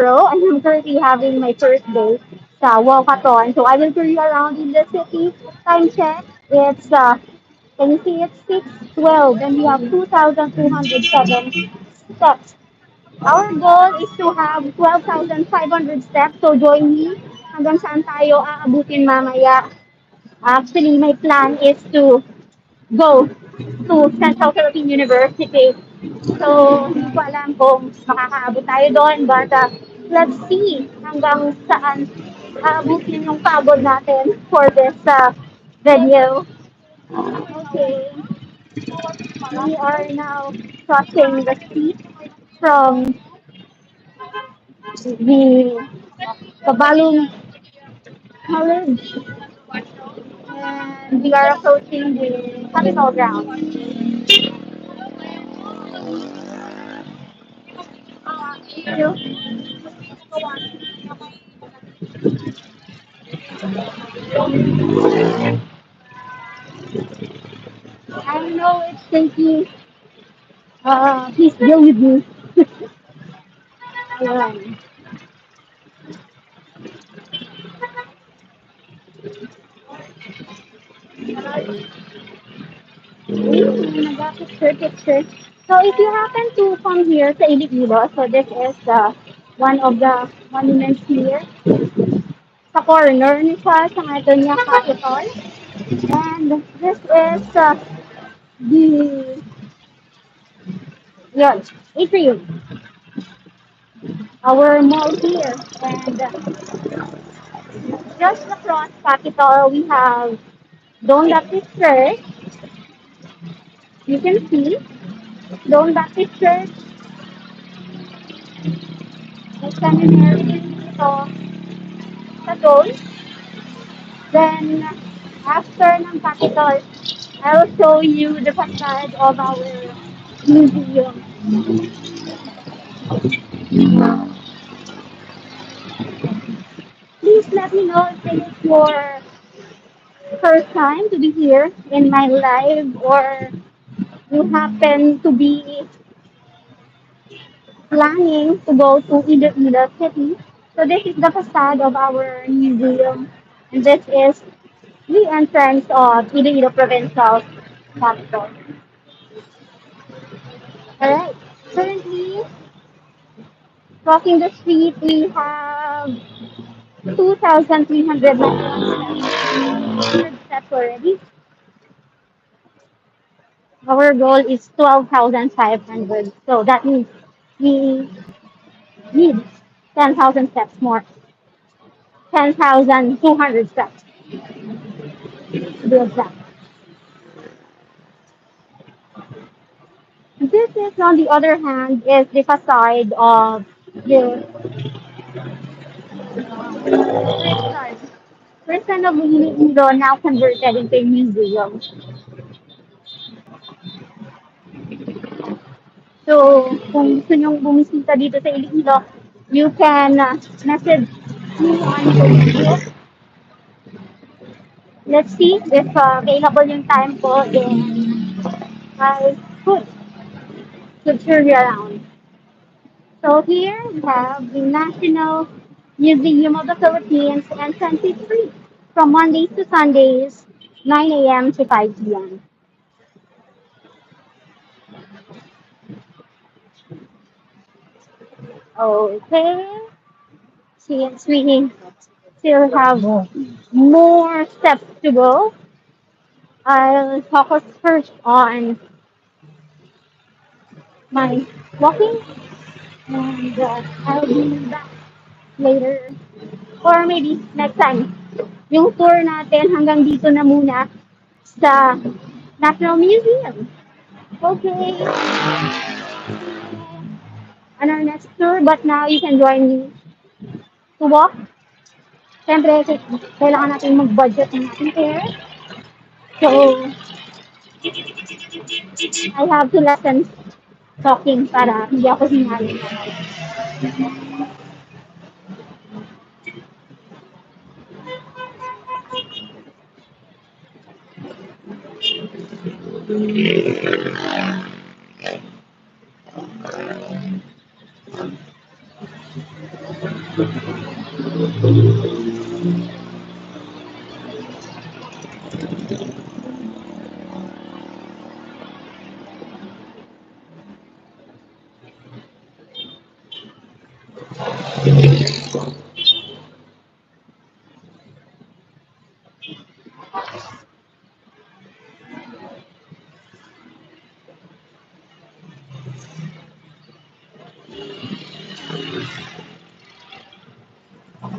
Tomorrow, I am currently having my first day sa walkathon. So I will tour you around in the city. Time check, it's, can you see it's 6:12 and we have 2,207 steps. Our goal is to have 12,500 steps. So join me hanggang saan tayo aabutin mamaya. Actually, my plan is to go to Central Philippine University. So, hindi ko alam kung makakaabot tayo doon, but let's see hanggang saan aabutin yung pagod natin for this venue. Okay, we are now crossing the street from the Cabalong College and we are approaching the Capitol ground. Thank you. I know it's taking, please deal with me. Ayan. Nag-picture, picture. So if you happen to come here sa Iloilo, so this is one of the monuments here. Sa corner ni siya, sa Antonia Capitol. And this is the, yun, atrium, our mall here. And just across Capitol, we have Don Baptist Church. You can see Don Baptist Church, the seminary dito sa Don. Then, after ng Capitol, I'll show you the facade of our museum. Please let me know if this is your first time to be here in my live or you happen to be planning to go to Iloilo City. So this is the facade of our museum and this is the entrance of Iloilo Provincial Capital. Alright, currently walking the street we have 2,391 steps already. Our goal is 12,500. So that means we need 10,000 steps more. 10,200 steps to be exact. This is, on the other hand, is the facade of the prison of Iloilo now converted into a museum. So, kung gusto nyong bumisita dito sa Iloilo, you can message me on Facebook. Let's see if available yung time ko, then I could show you around. So here we have the National Museum of the Philippines entrance is free from Mondays to Sundays, 9 a.m. to 5 p.m. Okay, since we still have more steps to go, I'll focus first on my walking and I'll be back later or maybe next time. Yung tour natin hanggang dito na muna sa National Museum. Okay, on our next tour, but now you can join me to walk. Siyempre, kailangan natin mag-budget ng ating fare. So, I have to lessen talking para hindi ako sinali.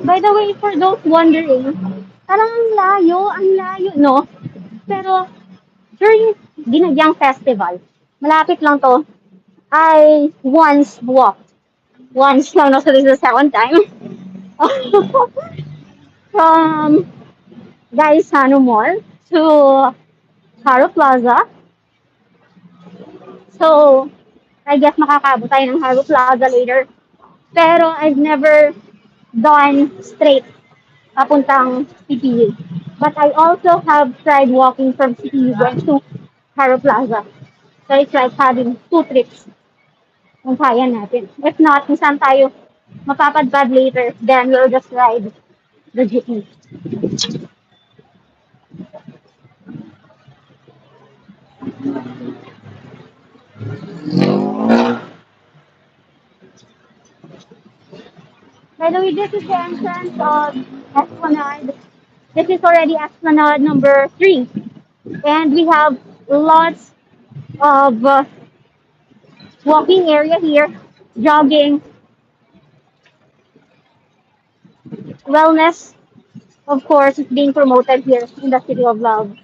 By the way, for those wondering, parang ang layo, no? Pero during Dinagyang Festival, malapit lang to, I once walked. Once lang, no? So this is the second time. From Gaisano Mall to Haro Plaza. So, I guess makakaabot tayo ng Haro Plaza later. Pero I've never done straight papuntang CPU. But I also have tried walking from CPU going to Haro Plaza. So it's like having two trips kung kaya natin. If not, kung saan tayo mapapadpad later, then we'll just ride the jeepney. By the way, this is the entrance of Esplanade. This is already Esplanade number 3. And we have lots of walking area here, jogging, wellness, of course, is being promoted here in the City of Love.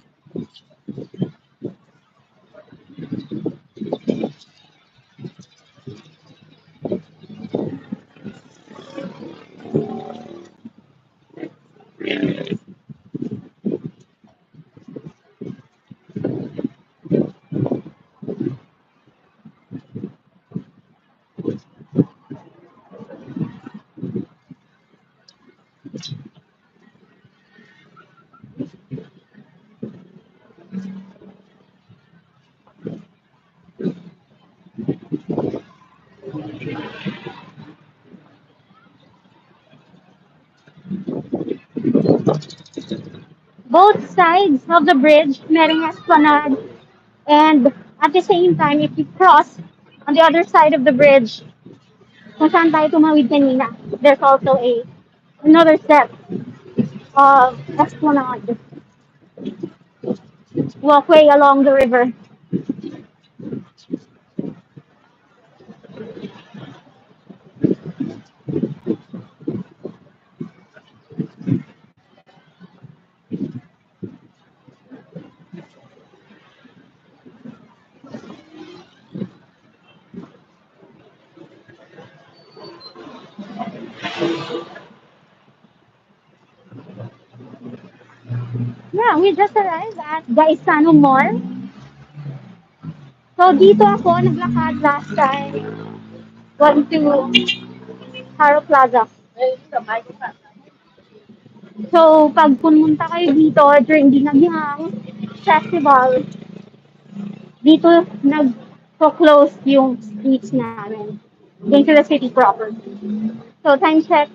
Both sides of the bridge, merong esplanade, and at the same time, if you cross on the other side of the bridge, kung saan tayo tumawid kanina, there's also another set of esplanade walkway along the river. Yeah, we just arrived at Gaisano Mall. So dito ako naglakad last time going to Haro Plaza. So pag pumunta kayo dito during Dinagyang Festival, dito nag-close yung streets namin into the city proper. So time check,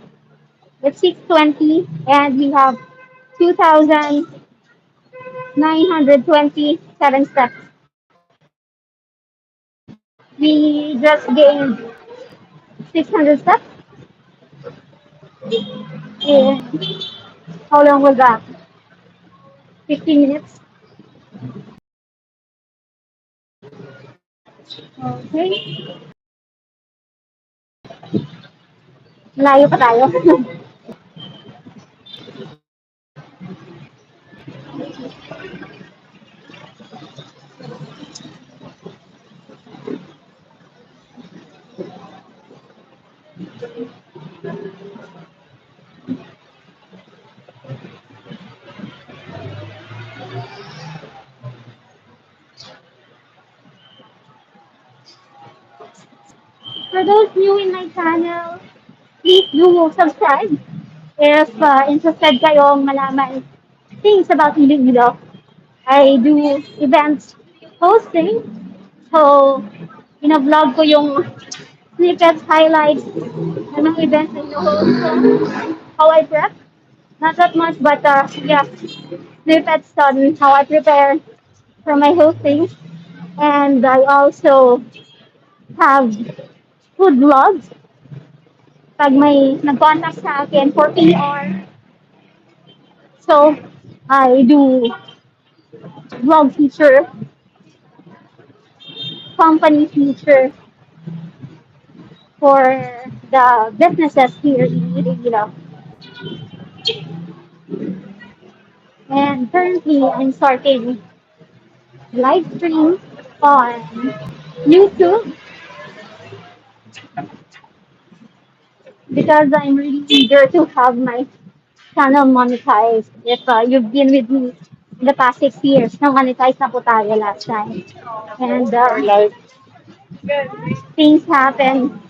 it's 6:20 and we have 2,927 steps. We just gained 600 steps. And how long was that? 15 minutes. Okay. Layo pa tayo. For those new in my channel, please do subscribe if interested kayong malaman things about Iloilo. I do events hosting. So, vlog ko yung snippets, highlights, and mga events na host ko. How I prep? Not that much, but yeah, snippets on how I prepare for my hosting. And I also have food vlogs. Pag may nag-contact sa akin for PR, so I do vlog feature, company feature for the businesses here in Iloilo. And currently, I'm starting live stream on YouTube because I'm really eager to have my channel monetized. If you've been with me in the past 6 years, na monetize na po tayo last time. And things happen.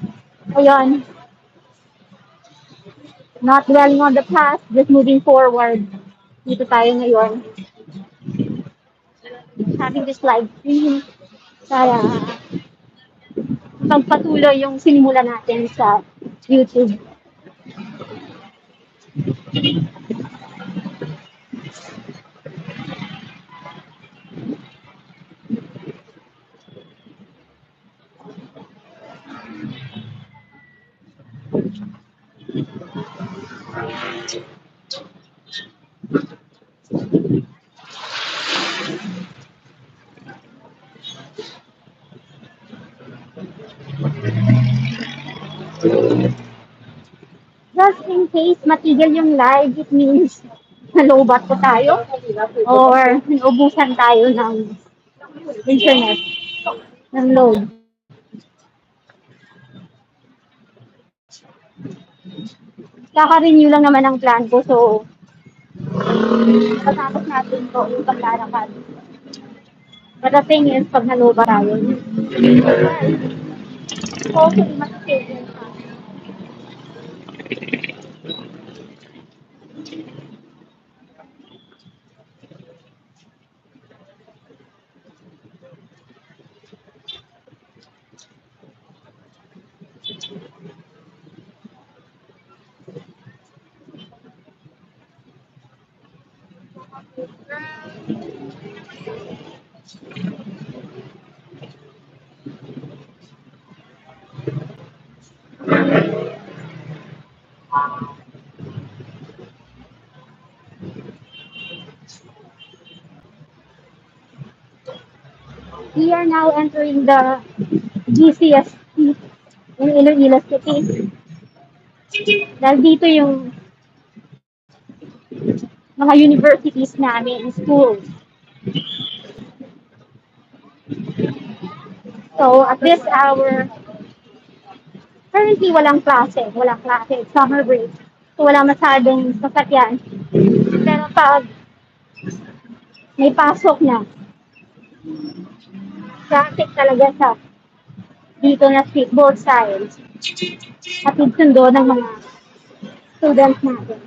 Ayun, not dwelling on the past, just moving forward. Dito tayo ngayon. Having this live stream para pagpatuloy yung sinimula natin sa YouTube. Just in case matigil yung live, it means nalobat po tayo or naubusan tayo ng internet, ng load. Kaka-renew lang naman ang plan ko, so matapos natin to yung paglalakad. But the thing is, pag nalobat tayo, hopefully mag-save yun sa we are now entering the GCST in Iloilo City. Dahil dito yung mga universities namin, schools. So, at this hour, currently walang klase, summer break. So, wala masyadong sasakyan. Pero pag may pasok na, traffic talaga sa dito na street, both sides. At sundo ng mga students natin.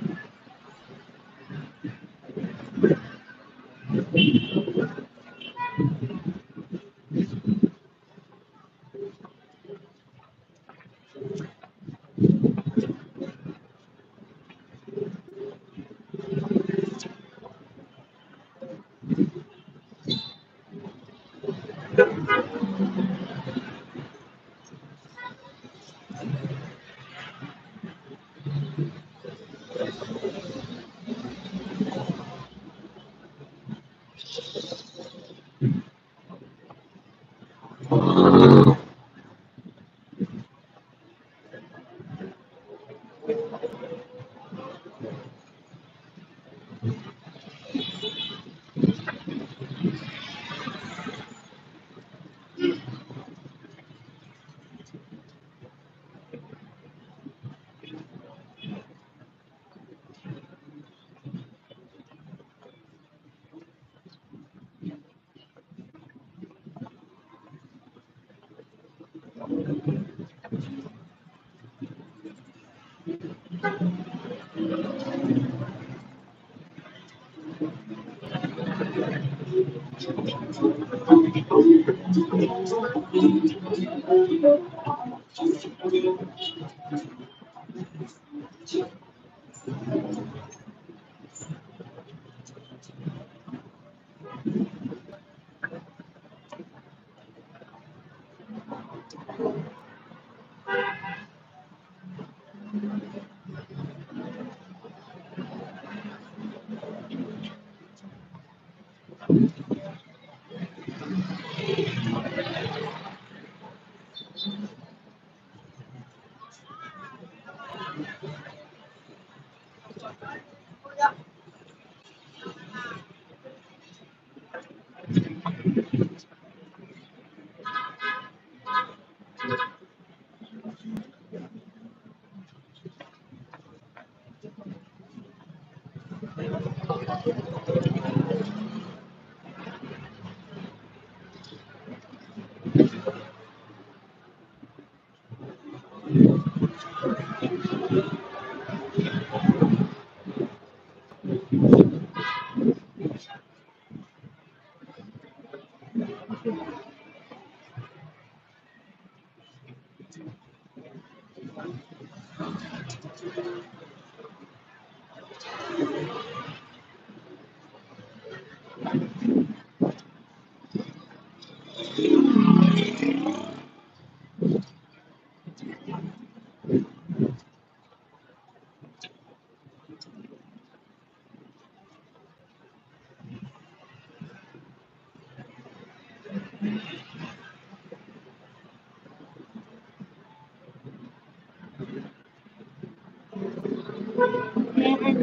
And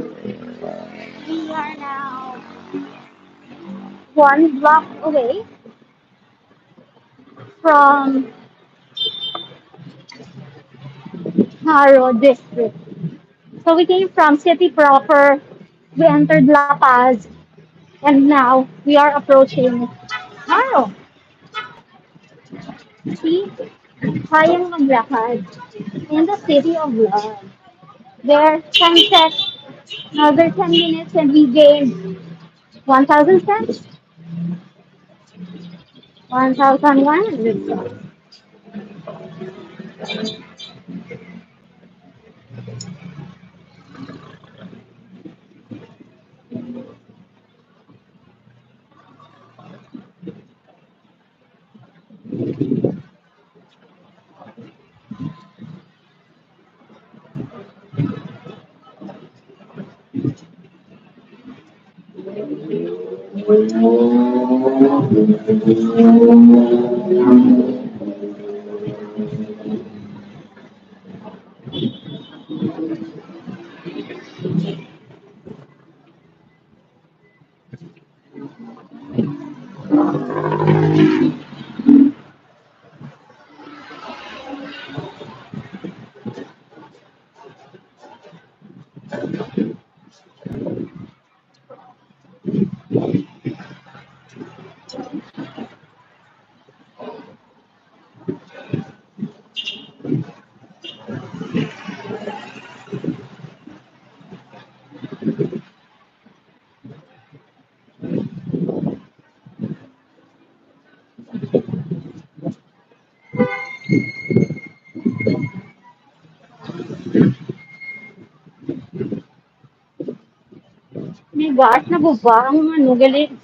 we are now one block away from Haro district. So we came from city proper, we entered La Paz, and now we are approaching Haro. See, kayang maglakad in the city of love. There, time check, another 10 minutes and we gained 1,000 steps, 1,100 steps. My gosh, nabuba ang ano, galing.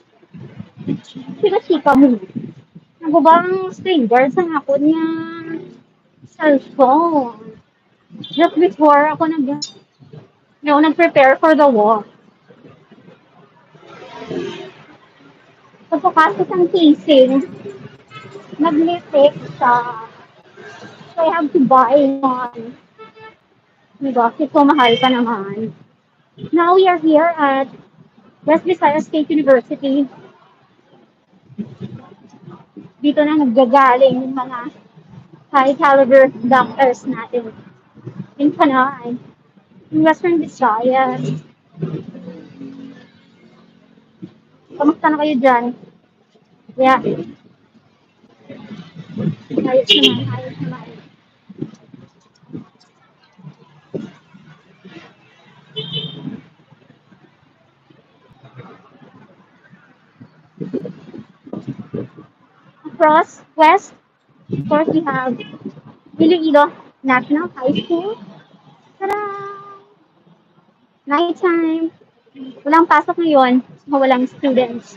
Sika-sika mo. Nabuba ang screen guard sa hapon niya cellphone. Just before nag-prepare for the walk. Pagkakasot ang casing, nag-lipstick siya. So I have to buy one. My gosh, ito mahal pa naman. Now we are here at West Visayas State University. Dito na naggagaling yung mga high caliber doctors natin in Panay, in Western Visayas. Kamusta na kayo dyan? Yeah, ayos naman, ayos naman. Across West, of course, we have Iloilo National High School. Ta-da! Nighttime. Walang pasok ngayon. So, walang students.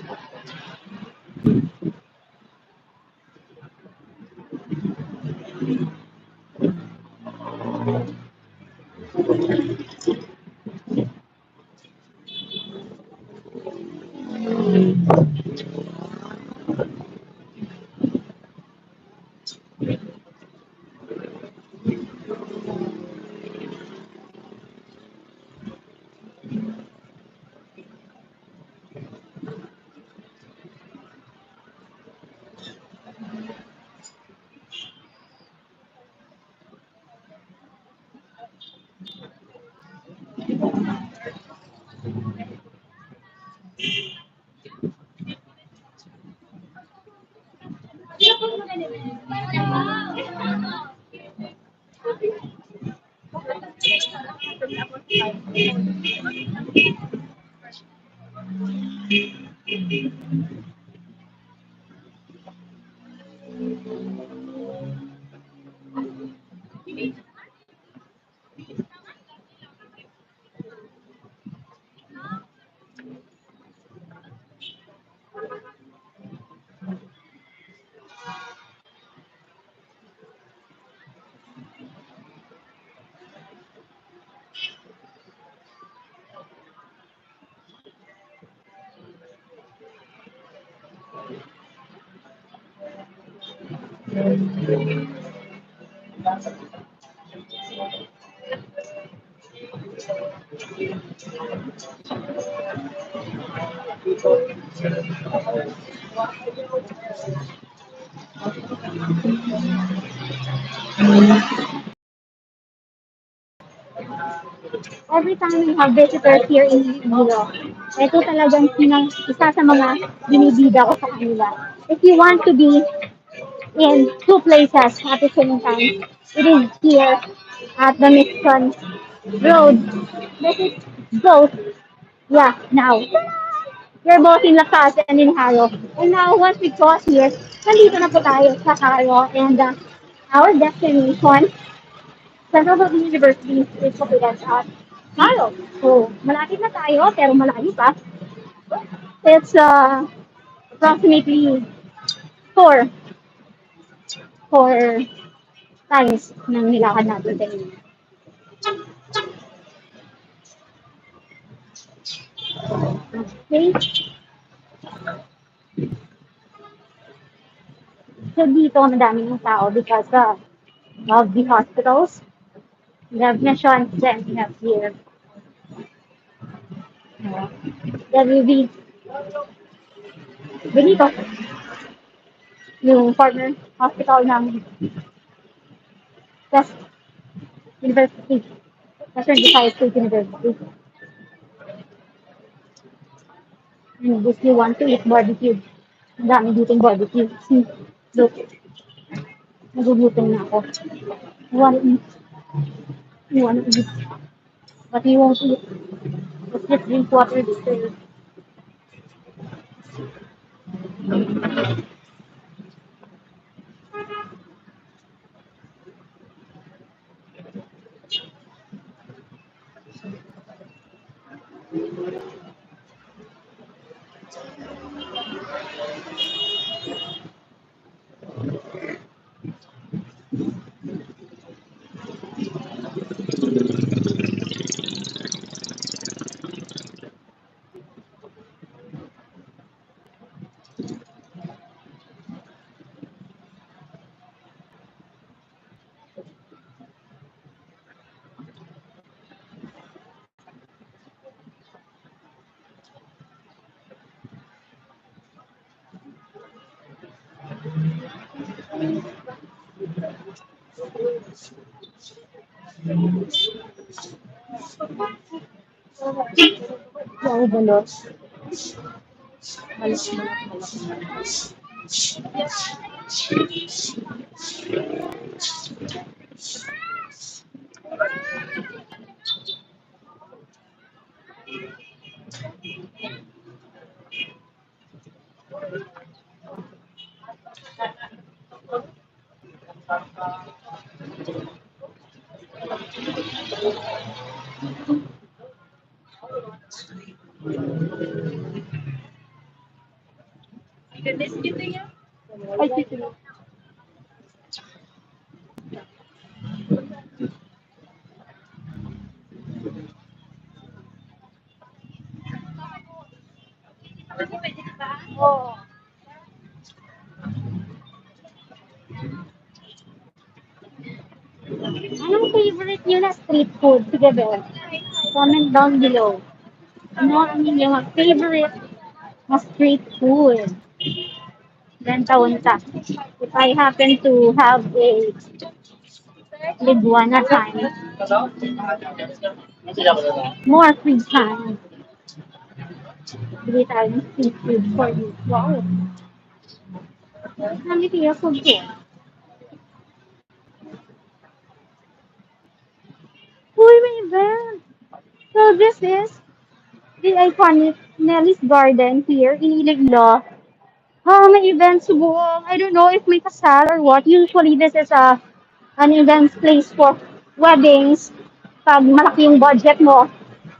Every time we have visitors here in Iloilo, ito talagang isa sa mga binibida ko sa kanila. If you want to be in two places at the same time, it is here at the Nixon Road. This is both, yeah, now. We're both in La Paz and in Haro. And now, once we cross here, nandito na po tayo sa Haro. And our destination, Central Philippine University, is located at Haro. So, malapit na tayo, pero malayo pa. It's approximately four, four times ng nilakad natin kanina. Okay? So, dito, madami ng tao because of the hospitals. We have mission, then we have here. WB Benito, yung partner hospital ng West University, Western Visayas State University. And if you want to eat barbecue, ang dami ditong barbecue. See, look, nagugutom na ako. You want to eat, you want to eat, but you won't eat. Let's just drink water this. Wow, balos. Balos, balos, balos. Ay, sige. Oh. Anong favorite nyo na street food? Sige, be. Comment down below. Ano ang inyong favorite na street food? Then taon ta. If I happen to have a Liguana time, more free time, three times street food for you. Wow. Nami kaya food ko. Uy, may event! So this is the iconic Nelly's Garden here in Iloilo. May events buong, I don't know if may kasal or what. Usually this is an events place for weddings. Pag malaki yung budget mo,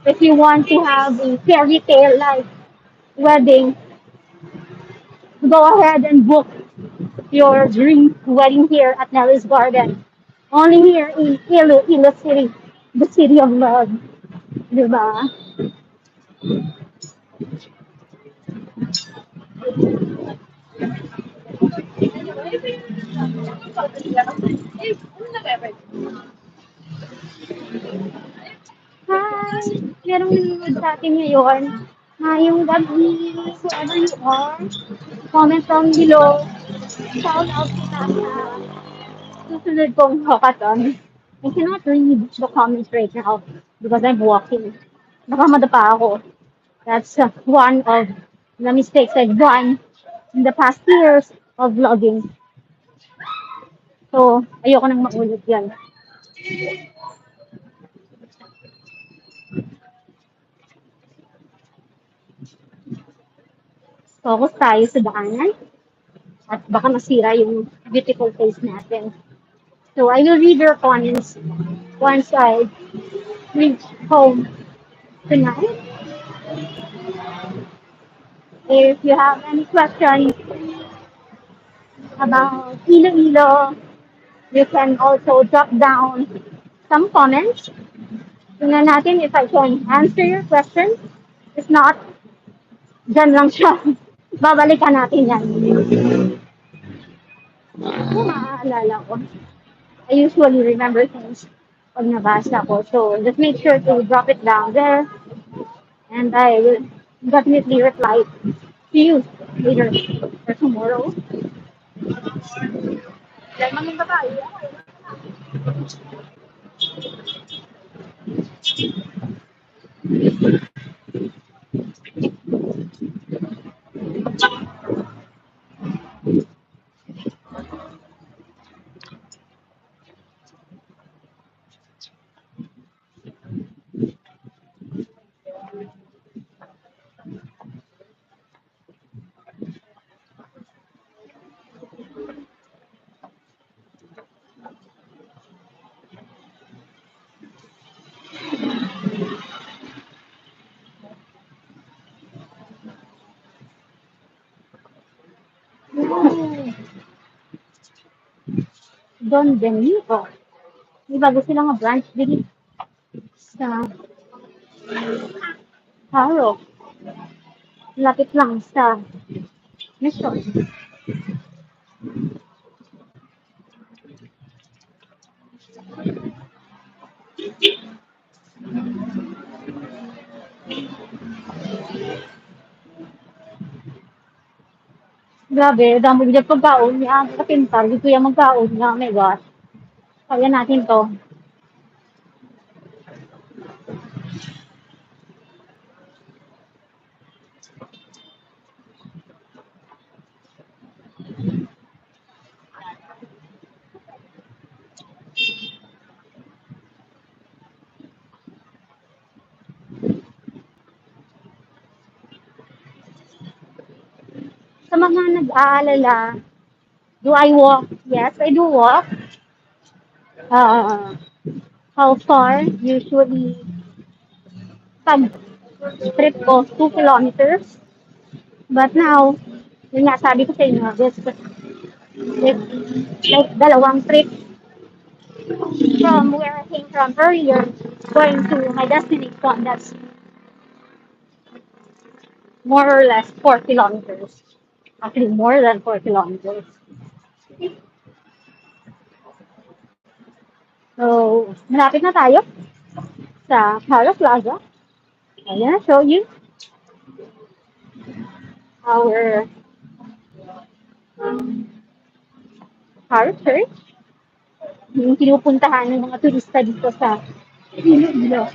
if you want to have a fairy tale like wedding, go ahead and book your dream wedding here at Nelly's Garden. Only here in Ilo City, the city of love. Diba? Hi! Merong nanonood sa atin ngayon. Ngayong gabi, whoever you are, comment down below. Shout out kita sa susunod kong hackathon. I cannot read the comments right now because I'm walking. Nakamadapa ako. That's one of the mistakes I've done in the past years of vlogging. So, ayoko nang maulit yan. Focus tayo sa daanan at baka masira yung beautiful face natin. So, I will read your comments once I reach home tonight. If you have any questions about Iloilo, you can also drop down some comments. Tingnan natin if I can answer your question. If not, dyan lang siya. Babalikan natin yan. Kung maaalala ko. I usually remember things pag nabasa ko. So, just make sure to drop it down there. And I will definitely reply to you later or tomorrow. Dahil maging babae, Don Benito. May bago silang nga branch din sa Haro. Lapit lang sa Mission. Grabe, dami bigyan pagkaon niya. Kapintar, dito yung magkaon niya. Oh my gosh. Kaya natin to. Sa mga nag-aalala, do I walk? Yes, I do walk. Uh, how far? Usually, pag trip of 2 kilometers. But now, yun nga, sabi ko sa inyo, this like dalawang trip from where I came from earlier, going to my destination. That's more or less 4 kilometers. Actually, more than 4 kilometers. So, malapit na tayo sa Cara Plaza. I'm gonna show you our Cara Church, yung pinupuntahan ng mga turista dito sa Iloilo.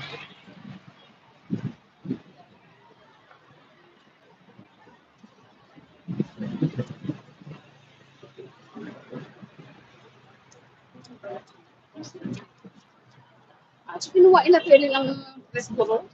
So, kinuha ila pwede lang restaurant.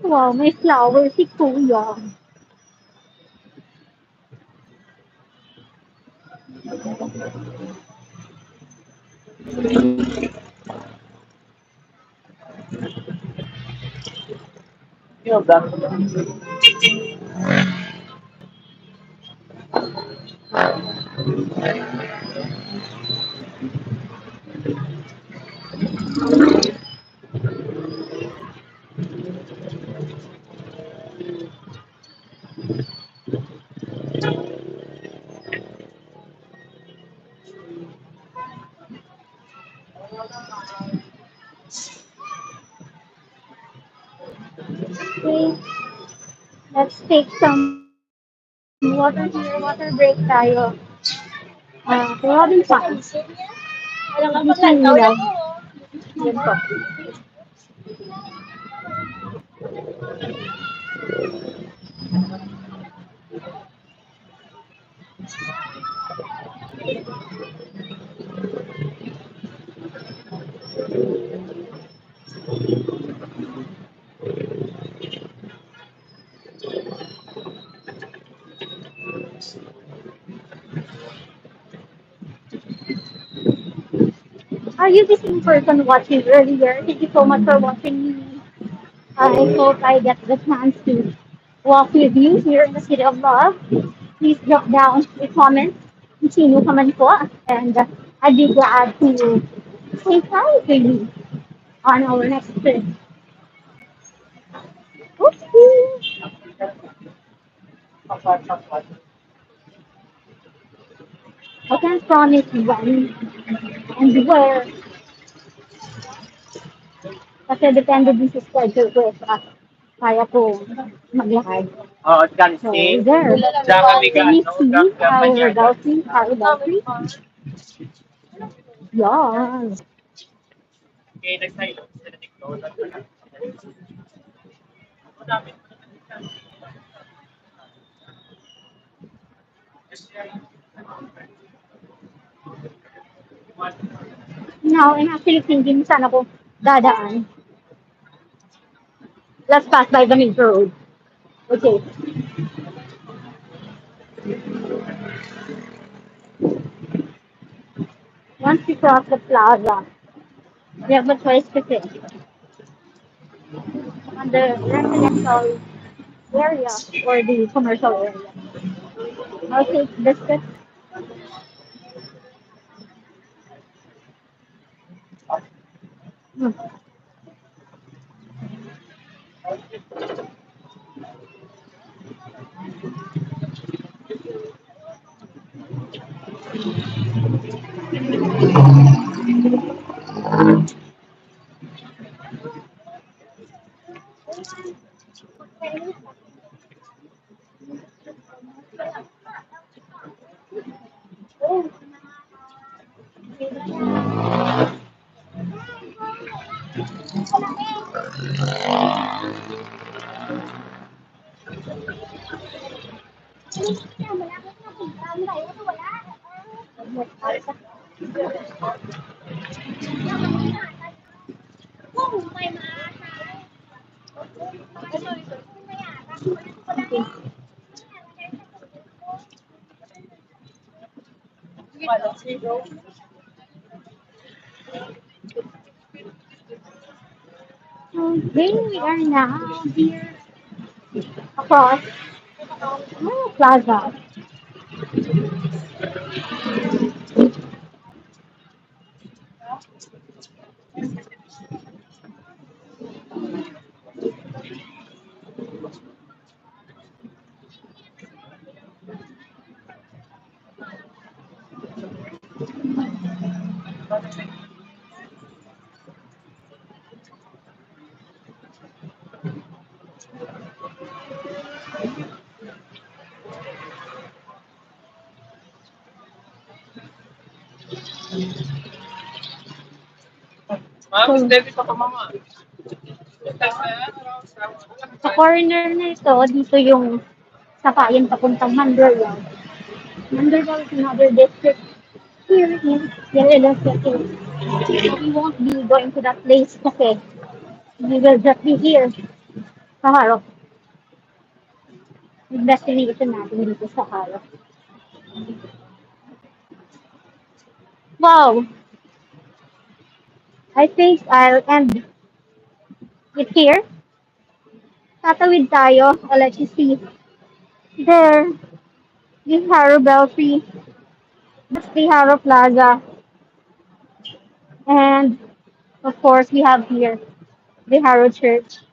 Wow, may flower si Kuya. Okay, let's take some water here, water break tayo. Robinson. Gising nila. Yan po. Are you the same person watching earlier? Thank you so much for watching me. I hope I get the chance to walk with you here in the City of Love. Please drop down a comment kung sino ka man po. And I'd be glad to say hi to you on our next trip. Okay. I can't promise when and where kasi depende din sa schedule ko sa kaya ko maglakad. So, there. Can you see our dolphin, our dolphin? Yes. Now, I'm actually thinking saan ako dadaan. Let's pass by the main road. Okay. Once we cross the plaza, we have a choice to take on the residential area or the commercial area. I'll take biscuits. Hmm. Okay, we are now here across Plaza. Ma'am, So, steady pa ka, mama. sa corner na ito, dito yung sakayan papuntang Mandurriao. Mandurriao is another district here in Iloilo City. We won't be going to that place kasi we will just be here sa Harap. Yung destination natin dito sa Harap. Wow! I think I'll end it here. Tatawid tayo. I'll let you see. There, the Harrow Belfry. That's the Harrow Plaza. And, of course, we have here the Harrow Church.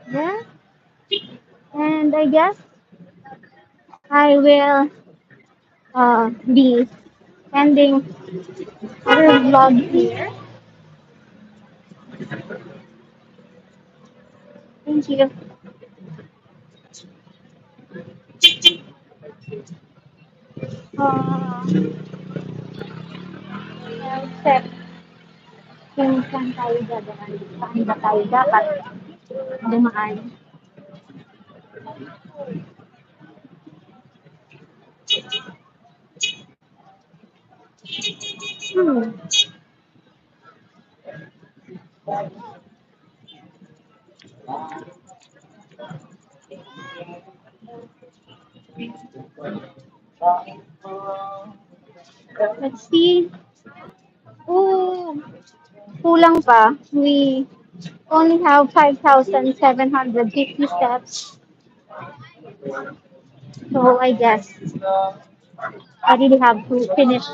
Yeah. And I guess I will be ending our vlog here. Thank you. I'll check kung saan tayo dadaan. Saan ba tayo dapat dumaan. Hmm. Let's see. Oh, kulang pa. We only have 5,750 steps. So I guess I really have to finish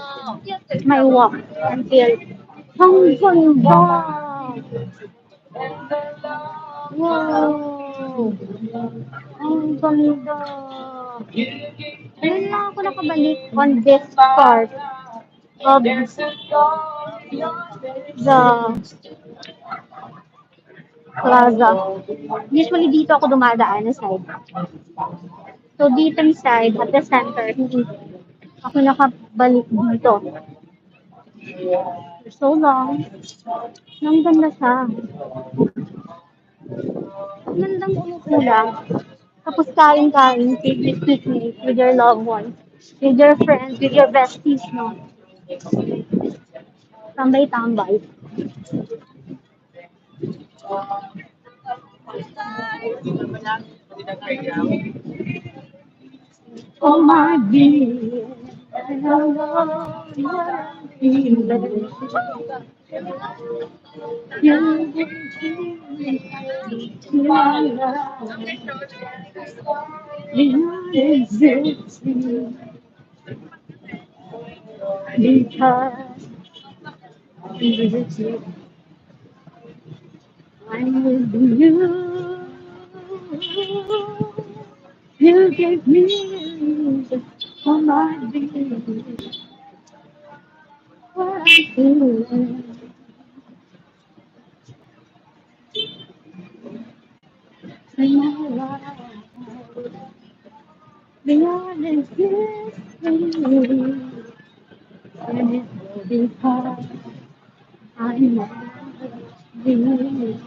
my walk until hanggang ba. Wow! Ang ganda! Ngayon lang ako nakabalik on this part of the plaza. Usually dito ako dumadaan sa side. So dito side at the center, hindi ako nakabalik dito. For so long. Ang ganda siya. Ang gandang umupo lang. Tapos kain-kain, picnic with your loved ones, with your friends, with your besties, no? Tambay-tambay. Oh my dear, I know what I'm feeling. You give me my love. You exist because it's you. I'm with you. You gave me a reason for my being. What I'm feeling. In my life. Beyond existing, and it will be hard. I know you.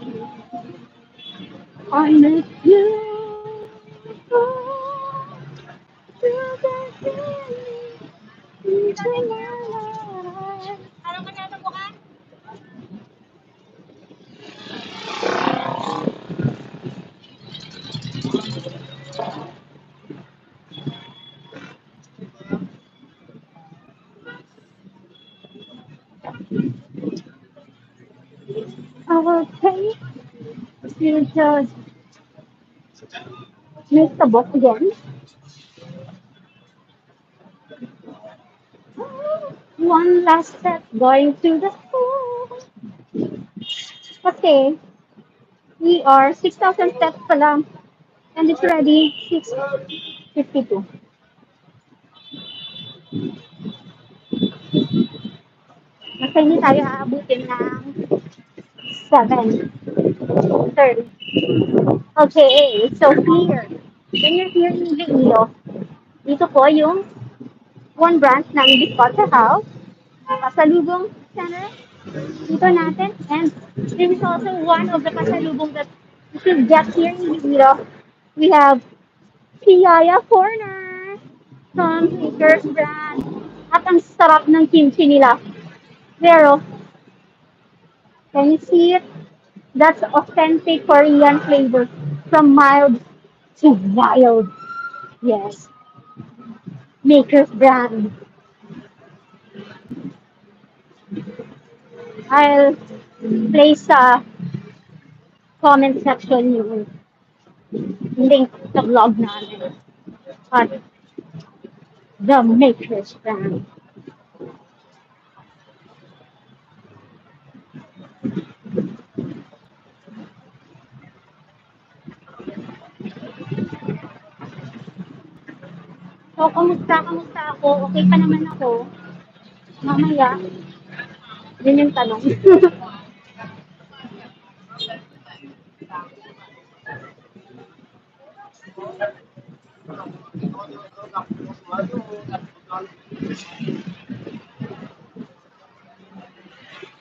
I miss you. Oh, you can see me into my life. I will take you just miss the book again. One last step going to the school. Okay, we are 6,000 steps pa lang. And it's already 6:52. Basta hindi tayo aabutin ng 7:30. Okay, so here, when you're here in Iloilo, dito po yung one branch ng Biscotte House, Pasalubong Center, dito natin. And this is also one of the pasalubong that you should get here in Iloilo. We have Piyaya Corner from Baker's brand. At ang sarap ng kimchi nila. Pero, can you see it? That's authentic Korean flavor from mild to wild. Yes, Maker's brand. I'll place sa comment section yung link sa vlog namin at the Maker's brand. So, kamusta ako? Okay pa naman ako. Mamaya, yun yung tanong.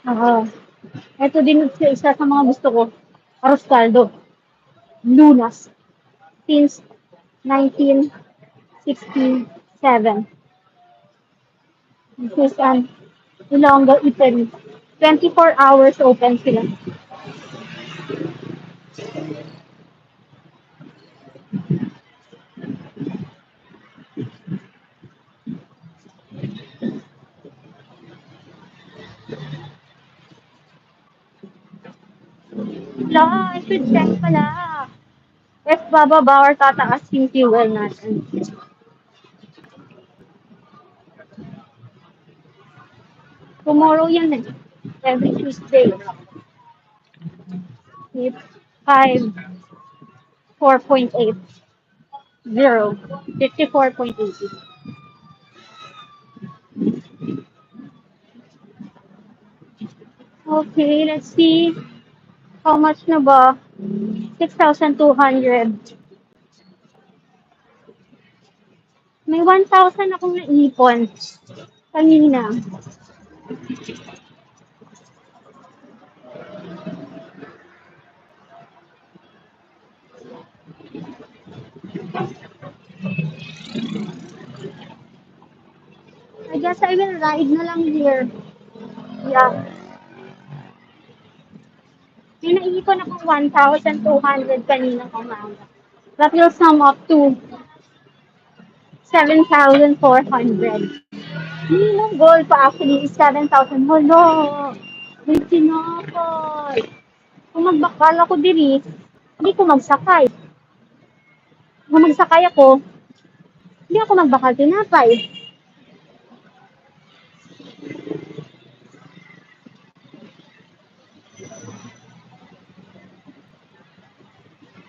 Ah, ito din isa sa mga gusto ko. Arroz caldo. Lunas. Since 1967. This is an Ilonggo Eatery. 24 hours open sila. La, I should check pala. If bababa or tataas yung fuel natin. Tomorrow yan eh. Every Tuesday. It's 4.8. 54.80. Okay, let's see. How much na ba? 6,200. May 1,000 akong naipon kanina. I guess I will ride na lang here. Yeah. May naipon akong 1,200 kanina umaga. That will sum up to 7,400. Minimum goal pa actually is 7,000. Hala! May tinapay. Kung magbakal ako diri, hindi ko magsakay. Kung magsakay ako, hindi ako magbakal tinapay.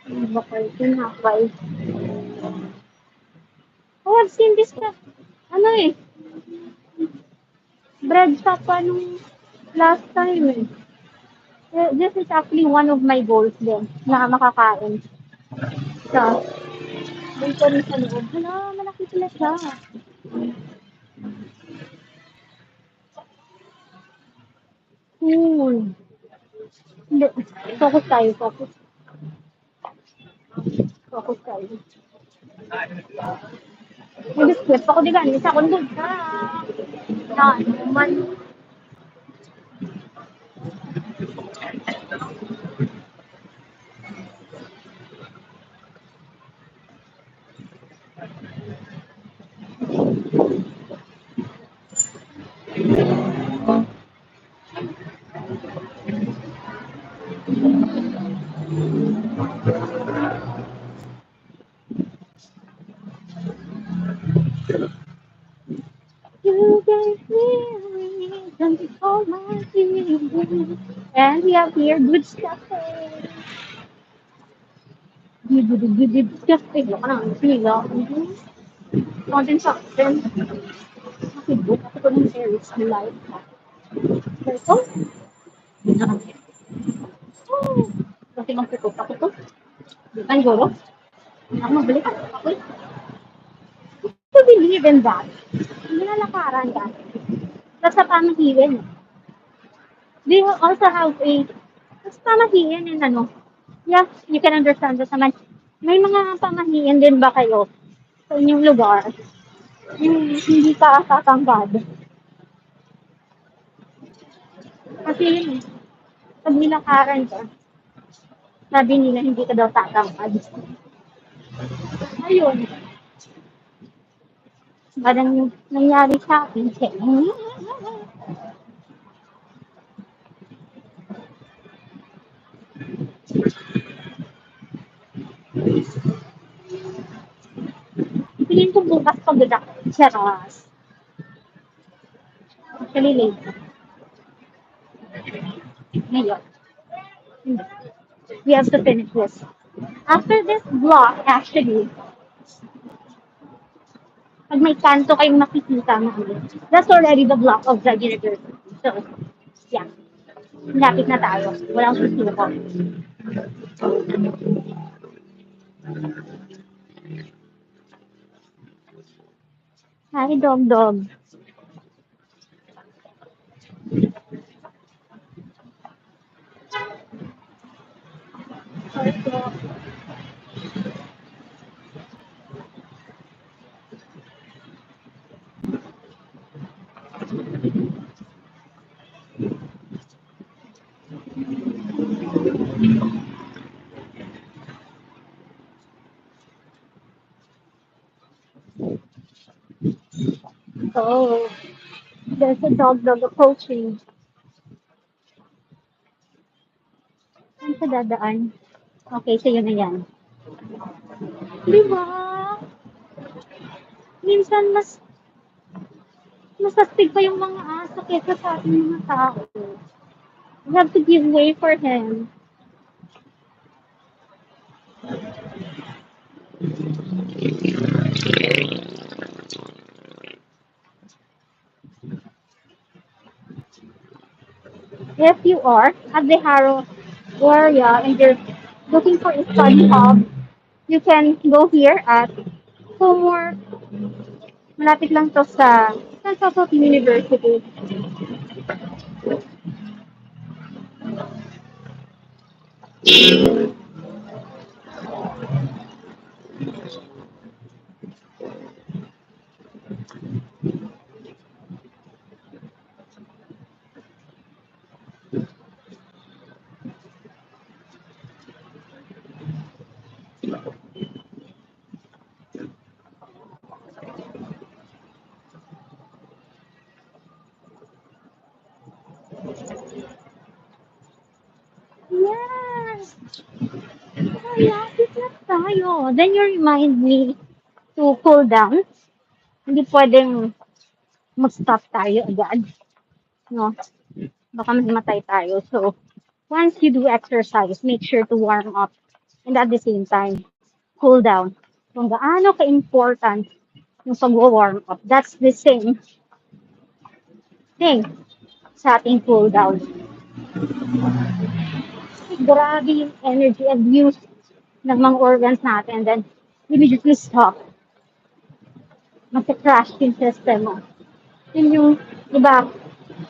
Magbakal tinapay. Oh, I've seen this na. Ano eh, bread shop pa nung last time eh. This is actually one of my goals din, na makakain. So, dito rin sa loob. Hala, malaki pala siya. Cool. Hindi. Focus tayo, focus. Focus tayo. Nag-script ako, di ganis ako doon sa na man. You gave me a reason to call my feelings. And we have here good stuff. Good stuff. Ano ka na? Sila. Content section. Nakibot ako ng series na live. Ito? Kasi magputok ako to. Di ba, Goro? Ako magbalik ako. To believe in that. Hindi na lakaran ka. That's sa pamahiin. Do you also have a that's pamahiin and ano? Yeah, you can understand that naman. May mga pamahiin din ba kayo sa inyong lugar? Yung hindi ka tatangkad. Kasi yun eh, pag nilakaran ka, sabi nila hindi ka daw tatangkad. Ayun, parang nangyari sa akin. Tingin ko bukas pag-dudak sa Ross. Actually, late. Ngayon. We have to finish this. After this block, actually, pag may kanto kayong makikita mo, that's already the block of the university. So, yeah. Lapit na tayo. Walang susuko. Hi, dog dog. Oh, there's a dog dog approaching. Saan siya dadaan? Okay, so yun na yan. Di ba? Minsan mas astig pa yung mga aso kesa sa ating mga tao. We have to give way for him. If you are at the Harrow area and you're looking for a study hub, you can go here at Homework. Malapit lang to sa San University. Yes! Malapit na tayo. Then you remind me to cool down. Hindi pwedeng mag-stop tayo agad. No? Baka mamatay tayo. So, once you do exercise, make sure to warm up. And at the same time, cool down. Kung gaano ka-important yung pag-warm up, that's the same thing sa ating cool down. Grabe yung energy abuse ng mga organs natin. Then, immediately stop. Magka-crash yung system mo. Yun yung, di ba,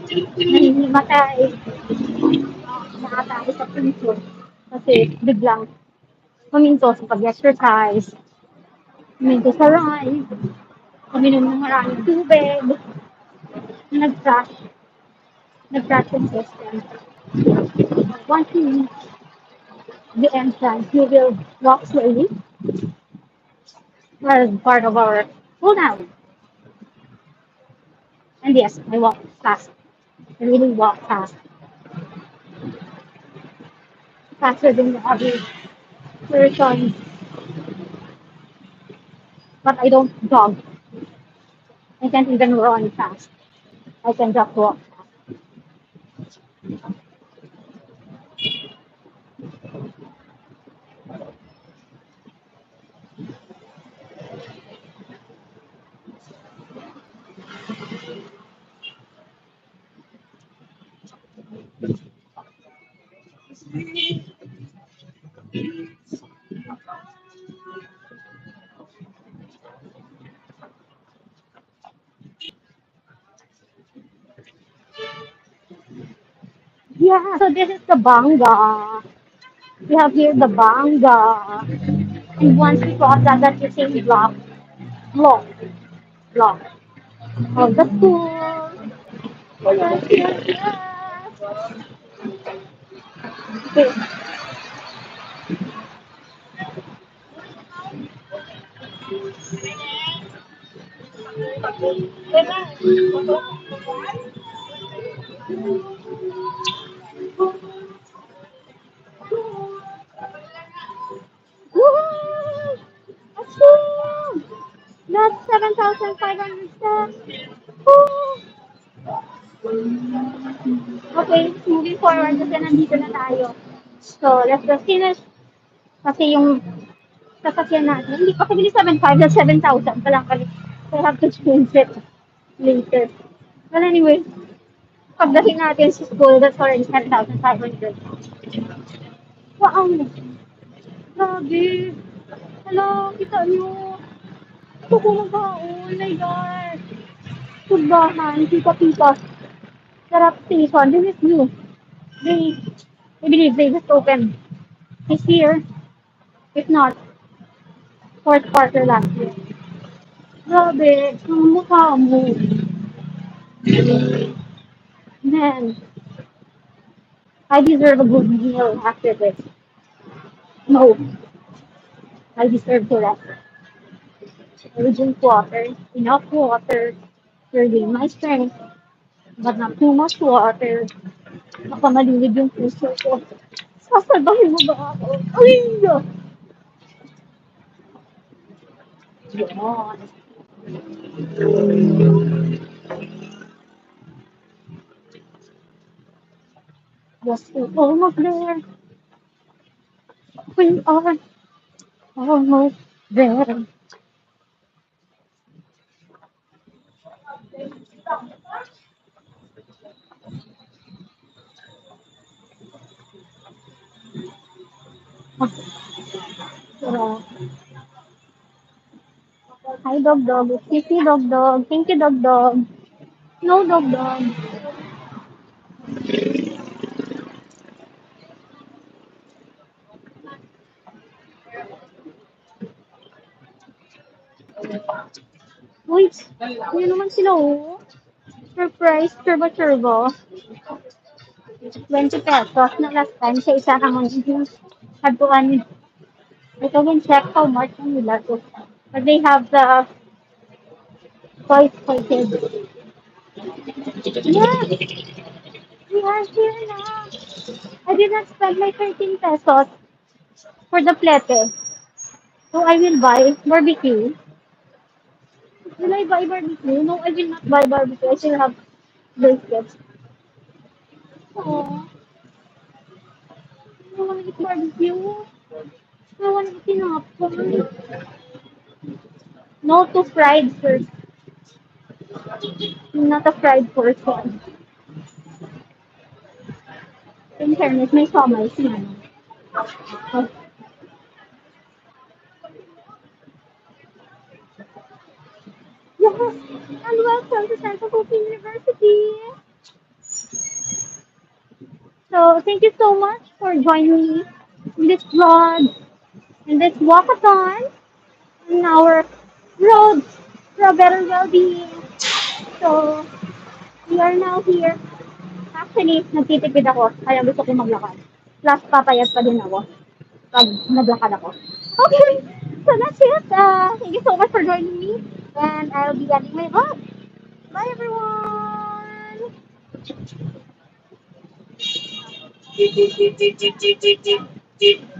Nahihimatay, nakatay sa puso. Kasi biglang huminto sa pag-exercise, huminto sa ride, uminom ng maraming tubig, nag-crash, nag-crash yung system. Once you reach the entrance, you will walk slowly as part of our cool down. And yes, I walk fast. I really walk fast. Faster than the average person. But I don't jog. I can't even run fast. I can just walk fast. Yeah, so this is the Banga. We have here the Banga. And once we cross that, that's the same block, block of the school. Yes, yes, yes. Okay. Woohoo! Achoo! That's 7,500 steps. Woo! Okay, moving forward kasi nandito na tayo. So, let's just finish. Kasi yung sasakyan natin, hindi pa kasi 7,500, that's 7,000 pa lang kami. So, I have to change it later. But anyway, pagdating natin sa school, that's already 7,500. Wow! Grabe! Hello, kita niyo. Gusto ko mag-baon. Oh my God! Subahan, pika-pika. Sarap station. This is new. They, I believe they just opened this year. If not, fourth quarter last year. Grabe, ang mukha mo. Man, I deserve a good meal after this. No, I deserve to rest. I will drink water, enough water to regain my strength, but not too much water. Baka malilig yung puso ko. Sasalbahin mo ba ako? Ay! Yan. Yes, we're almost there. We are almost there. So, hi, dog dog. Kiki dog dog. Pinky dog dog. No dog dog. Wait, yun naman sila oh. Surprise, turbo. 20 pesos na last time sa isa naman yung haduan. I can check how much ang nila to. But they have the toys for kids. Yeah, we are here now. I did not spend my 13 pesos for the plete. So I will buy barbecue. Will I buy barbecue? No, I will not buy barbecue. I still have biscuits. Oh, I want to eat barbecue. I want to eat tinapay. No to fried first. Not a fried person. In fairness, may somay si Mano. Oh, yes, and welcome to Santa Cruz University. So thank you so much for joining me in this vlog, in this walkathon, in our road to a better well-being. So we are now here. Actually, nagtitipid ako, kaya gusto ko maglakad. Plus, papayat pa din ako pag naglakad ako. Okay, so that's it. Thank you so much for joining me, and I'll be ending my vlog. Bye, everyone!